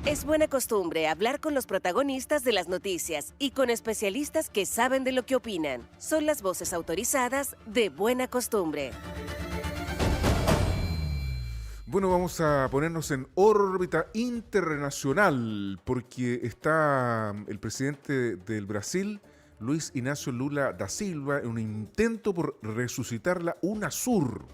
Es buena costumbre hablar con los protagonistas de las noticias y con especialistas que saben de lo que opinan. Son las voces autorizadas de Buena Costumbre. Bueno, vamos a ponernos en órbita internacional porque está el presidente del Brasil, Luis Inácio Lula da Silva, en un intento por resucitar la UNASUR.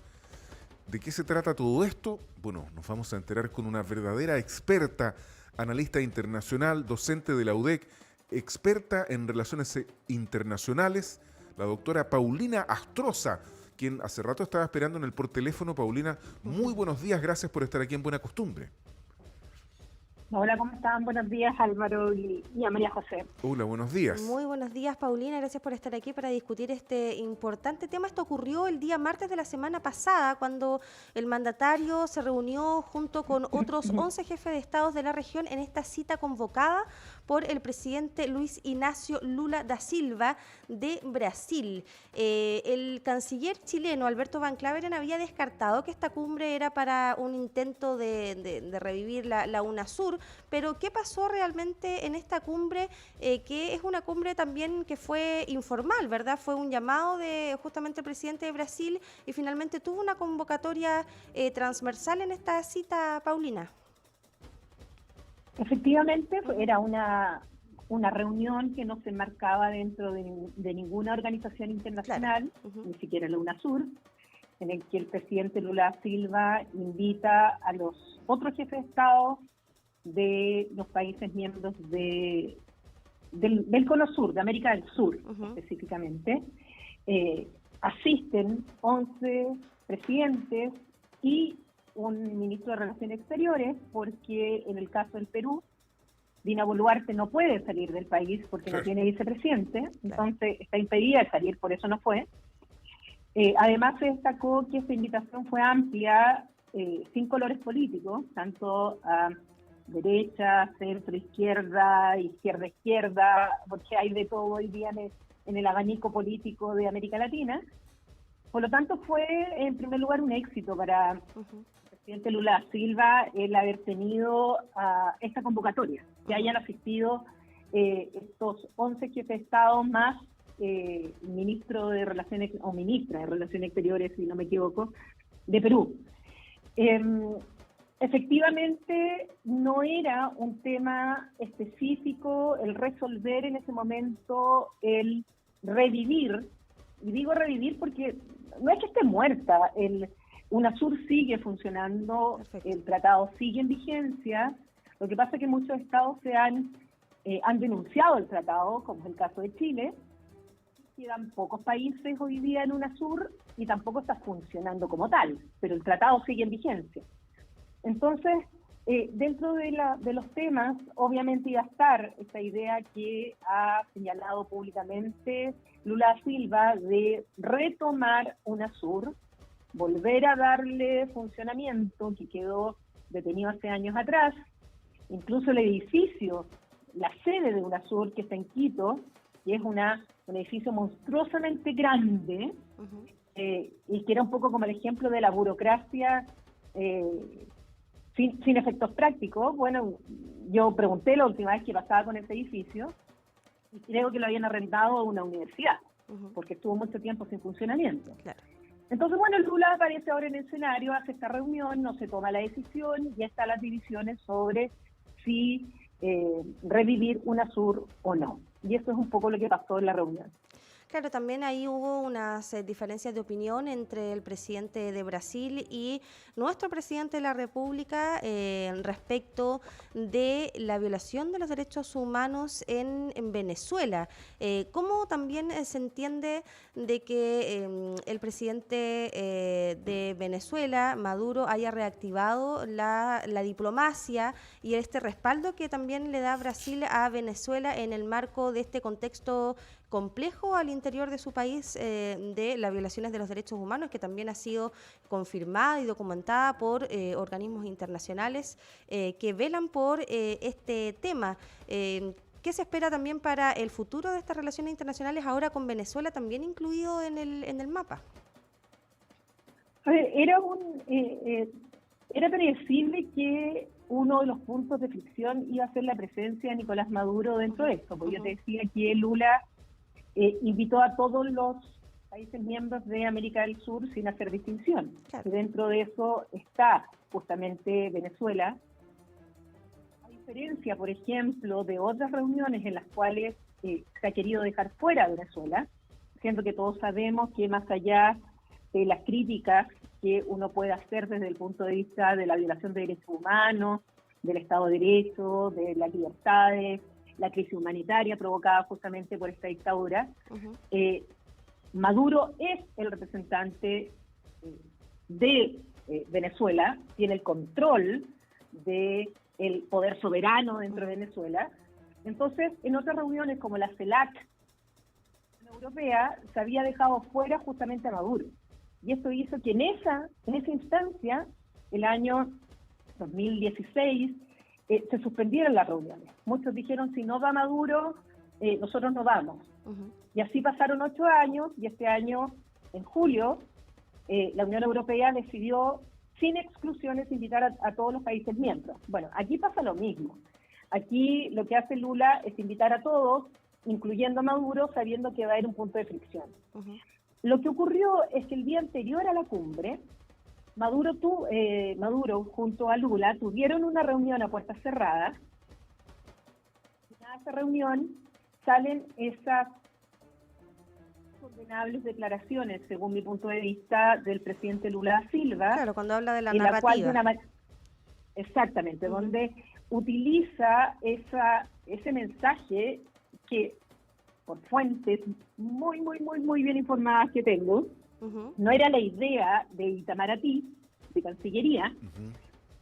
¿De qué se trata todo esto? Bueno, nos vamos a enterar con una verdadera experta, analista internacional, docente de la UDEC, experta en relaciones internacionales, la doctora Paulina Astroza, quien hace rato estaba esperando en el por teléfono. Paulina, muy buenos días, gracias por estar aquí en Buena Costumbre. Hola, ¿cómo están? Buenos días, Álvaro y a María José. Hola, buenos días. Muy buenos días, Paulina. Gracias por estar aquí para discutir este importante tema. Esto ocurrió el día martes de la semana pasada, cuando el mandatario se reunió junto con otros 11 jefes de estados de la región en esta cita convocada por el presidente Luis Inácio Lula da Silva de Brasil. El canciller chileno Alberto Van Claveren había descartado que esta cumbre era para un intento de revivir la UNASUR, pero ¿qué pasó realmente en esta cumbre? Que es una cumbre también que fue informal, ¿verdad? Fue un llamado de justamente el presidente de Brasil y finalmente tuvo una convocatoria transversal en esta cita, Paulina. Efectivamente, era una reunión que no se enmarcaba dentro de ninguna organización internacional, claro. Ni siquiera la UNASUR, en el que el presidente Lula da Silva invita a los otros jefes de Estado de los países miembros del Cono Sur, de América del Sur específicamente. Asisten 11 presidentes y un ministro de Relaciones Exteriores, porque en el caso del Perú, Dina Boluarte no puede salir del país porque no tiene vicepresidente, entonces está impedida de salir, por eso no fue. Además se destacó que esta invitación fue amplia, sin colores políticos, tanto a derecha, centro, izquierda, izquierda, porque hay de todo hoy día en el abanico político de América Latina. Por lo tanto, fue en primer lugar un éxito para el presidente Lula da Silva el haber tenido esta convocatoria, que hayan asistido estos 11 jefes de Estado más ministro de Relaciones, o ministra de Relaciones Exteriores, si no me equivoco, de Perú. Efectivamente, no era un tema específico el resolver en ese momento, el revivir, y digo revivir porque no es que esté muerta, UNASUR sigue funcionando, Perfecto. El tratado sigue en vigencia. Lo que pasa es que muchos estados han denunciado el tratado, como es el caso de Chile. Quedan pocos países hoy día en UNASUR y tampoco está funcionando como tal, pero el tratado sigue en vigencia. Entonces, dentro de los temas, obviamente iba a estar esta idea que ha señalado públicamente Lula da Silva de retomar UNASUR, volver a darle funcionamiento, que quedó detenido hace años atrás. Incluso el edificio, la sede de UNASUR, que está en Quito, que es un edificio monstruosamente grande, y que era un poco como el ejemplo de la burocracia sin efectos prácticos. Bueno, yo pregunté la última vez qué pasaba con ese edificio y creo que lo habían arrendado a una universidad, porque estuvo mucho tiempo sin funcionamiento. Claro. Entonces, bueno, Lula aparece ahora en el escenario, hace esta reunión, no se toma la decisión, ya están las divisiones sobre si revivir UNASUR o no. Y eso es un poco lo que pasó en la reunión. Claro, también ahí hubo unas diferencias de opinión entre el presidente de Brasil y nuestro presidente de la República respecto de la violación de los derechos humanos en Venezuela. ¿Cómo también se entiende de que el presidente de Venezuela, Maduro, haya reactivado la diplomacia y este respaldo que también le da Brasil a Venezuela en el marco de este contexto complejo al interior de su país de las violaciones de los derechos humanos, que también ha sido confirmada y documentada por organismos internacionales que velan por este tema? ¿Qué se espera también para el futuro de estas relaciones internacionales ahora con Venezuela también incluido en el mapa? A ver, era predecible que uno de los puntos de fricción iba a ser la presencia de Nicolás Maduro dentro de esto, porque yo te decía que Lula invitó a todos los países miembros de América del Sur sin hacer distinción. Claro. Y dentro de eso está justamente Venezuela. A diferencia, por ejemplo, de otras reuniones en las cuales se ha querido dejar fuera a Venezuela, siendo que todos sabemos que más allá de las críticas que uno puede hacer desde el punto de vista de la violación de derechos humanos, del Estado de Derecho, de las libertades, la crisis humanitaria provocada justamente por esta dictadura, Maduro es el representante de Venezuela, tiene el control del poder soberano dentro de Venezuela. Entonces, en otras reuniones como la CELAC europea, se había dejado fuera justamente a Maduro. Y esto hizo que en esa instancia, el año 2016, se suspendieron las reuniones. Muchos dijeron, si no va Maduro, nosotros no vamos. Y así pasaron 8 años, y este año, en julio, la Unión Europea decidió, sin exclusiones, invitar a todos los países miembros. Bueno, aquí pasa lo mismo. Aquí lo que hace Lula es invitar a todos, incluyendo a Maduro, sabiendo que va a haber un punto de fricción. Lo que ocurrió es que el día anterior a la cumbre, Maduro junto a Lula tuvieron una reunión a puertas cerradas. En esa reunión salen esas condenables declaraciones, según mi punto de vista, del presidente Lula da Silva. Claro, cuando habla de la en narrativa. La cual exactamente, donde utiliza ese mensaje que, por fuentes muy bien informadas que tengo, no era la idea de Itamaraty, de Cancillería,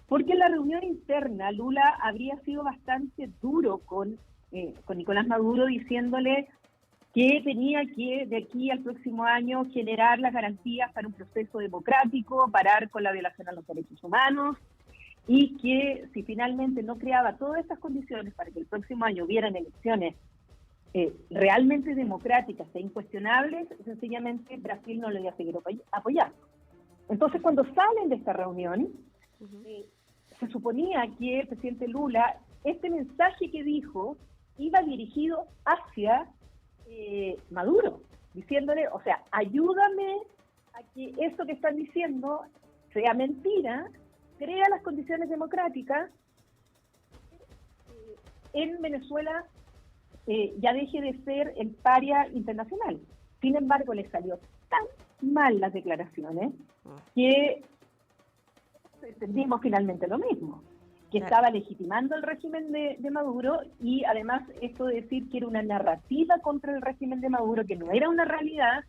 porque en la reunión interna Lula habría sido bastante duro con Nicolás Maduro, diciéndole que tenía que de aquí al próximo año generar las garantías para un proceso democrático, parar con la violación a los derechos humanos, y que si finalmente no creaba todas estas condiciones para que el próximo año hubieran elecciones realmente democráticas e incuestionables, sencillamente Brasil no lo iba a seguir apoyando. Entonces, cuando salen de esta reunión, se suponía que el presidente Lula, este mensaje que dijo, iba dirigido hacia Maduro, diciéndole, o sea, ayúdame a que eso que están diciendo sea mentira, crea las condiciones democráticas, en Venezuela ya deje de ser el paria internacional. Sin embargo, le salió tan mal las declaraciones que entendimos finalmente lo mismo, que estaba legitimando el régimen de Maduro, y además esto de decir que era una narrativa contra el régimen de Maduro, que no era una realidad.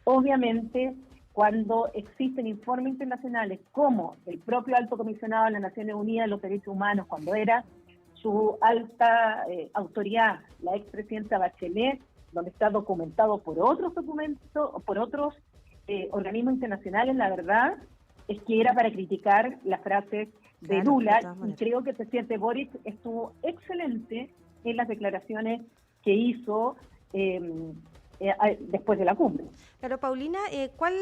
Obviamente, cuando existen informes internacionales como el propio Alto Comisionado de las Naciones Unidas de los Derechos Humanos, cuando era su alta autoridad, la expresidenta Bachelet, donde está documentado por otros documentos, por otros organismos internacionales, la verdad es que era para criticar las frases de Lula, y creo que el presidente Boric estuvo excelente en las declaraciones que hizo después de la cumbre. Pero Paulina, ¿cuál,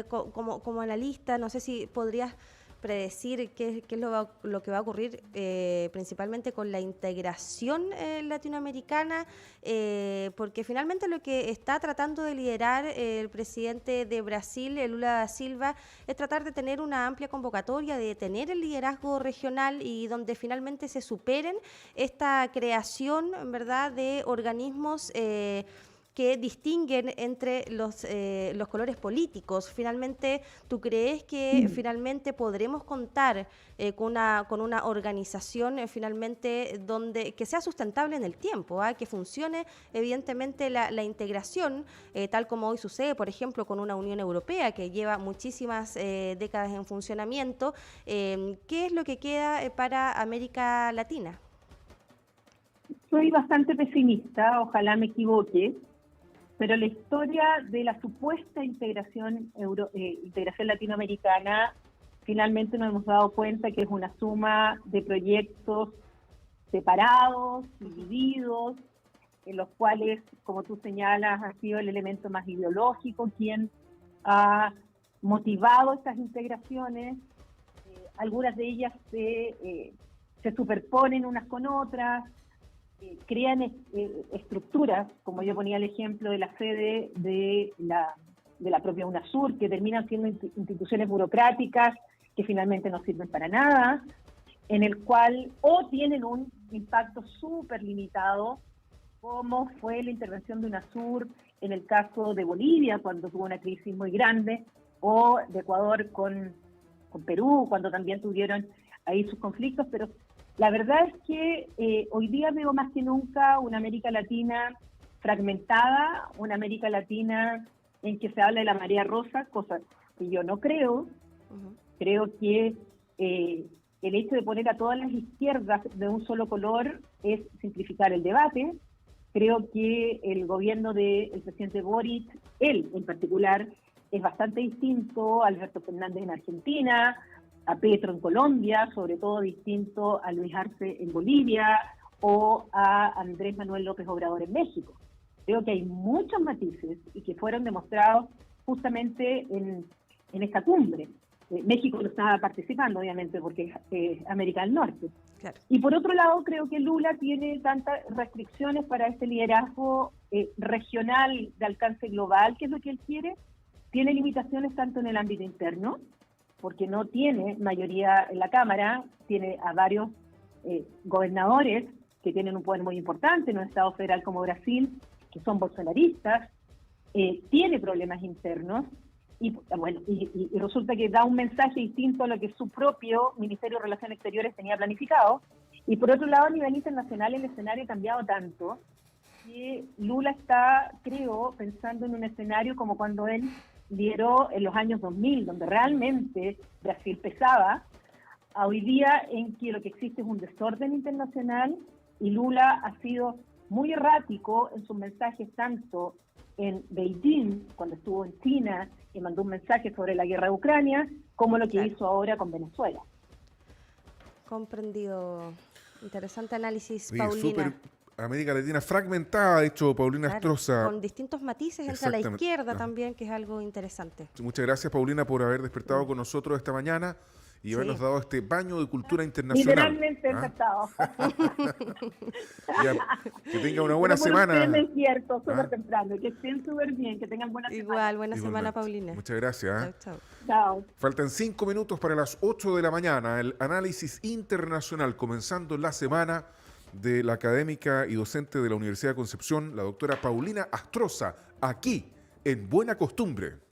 como analista, no sé si podrías predecir qué es lo que va a ocurrir principalmente con la integración latinoamericana, porque finalmente lo que está tratando de liderar el presidente de Brasil, Lula da Silva, es tratar de tener una amplia convocatoria, de tener el liderazgo regional y donde finalmente se superen esta creación, ¿verdad?, de organismos que distinguen entre los colores políticos. Finalmente, ¿tú crees que finalmente podremos contar con una organización finalmente que sea sustentable en el tiempo, que funcione evidentemente la integración, tal como hoy sucede, por ejemplo, con una Unión Europea que lleva muchísimas décadas en funcionamiento? ¿Qué es lo que queda para América Latina? Soy bastante pesimista, ojalá me equivoque, pero la historia de la supuesta integración latinoamericana, finalmente nos hemos dado cuenta que es una suma de proyectos separados, divididos, en los cuales, como tú señalas, ha sido el elemento más ideológico quien ha motivado estas integraciones. algunas de ellas se superponen unas con otras, crean estructuras, como yo ponía el ejemplo de la sede de la propia UNASUR, que terminan siendo instituciones burocráticas que finalmente no sirven para nada, en el cual o tienen un impacto súper limitado, como fue la intervención de UNASUR en el caso de Bolivia, cuando tuvo una crisis muy grande, o de Ecuador con Perú, cuando también tuvieron ahí sus conflictos, pero la verdad es que hoy día veo más que nunca una América Latina fragmentada, una América Latina en que se habla de la marea rosa, cosa que yo no creo. Creo que el hecho de poner a todas las izquierdas de un solo color es simplificar el debate. Creo que el gobierno del presidente Boric, él en particular, es bastante distinto a Alberto Fernández en Argentina, a Petro en Colombia, sobre todo distinto a Luis Arce en Bolivia o a Andrés Manuel López Obrador en México. Creo que hay muchos matices y que fueron demostrados justamente en esta cumbre. México no estaba participando, obviamente, porque es América del Norte. Claro. Y por otro lado, creo que Lula tiene tantas restricciones para este liderazgo regional de alcance global, que es lo que él quiere. Tiene limitaciones tanto en el ámbito interno, porque no tiene mayoría en la Cámara, tiene a varios gobernadores que tienen un poder muy importante en un Estado federal como Brasil, que son bolsonaristas, tiene problemas internos, y bueno, y resulta que da un mensaje distinto a lo que su propio Ministerio de Relaciones Exteriores tenía planificado. Y por otro lado, a nivel internacional, el escenario ha cambiado tanto que Lula está, creo, pensando en un escenario como cuando él lideró en los años 2000, donde realmente Brasil pesaba, a hoy día en que lo que existe es un desorden internacional, y Lula ha sido muy errático en sus mensajes, tanto en Beijing, cuando estuvo en China y mandó un mensaje sobre la guerra de Ucrania, como lo que hizo ahora con Venezuela. Comprendido. Interesante análisis, Sí, Paulina. súper América Latina fragmentada, de hecho, Paulina Astroza. Con distintos matices entre la izquierda también, que es algo interesante. Muchas gracias, Paulina, por haber despertado con nosotros esta mañana y habernos dado este baño de cultura internacional. Literalmente despertado. Que tenga una buena semana. Yo despierto súper temprano, que estén súper bien, que tengan buena semana. Igual, buena semana, Paulina. Muchas gracias. Chao, chao. Chao. Faltan 5 minutos para las 8 de la mañana. El análisis internacional, comenzando la semana de la académica y docente de la Universidad de Concepción, la doctora Paulina Astroza, aquí en Buena Costumbre.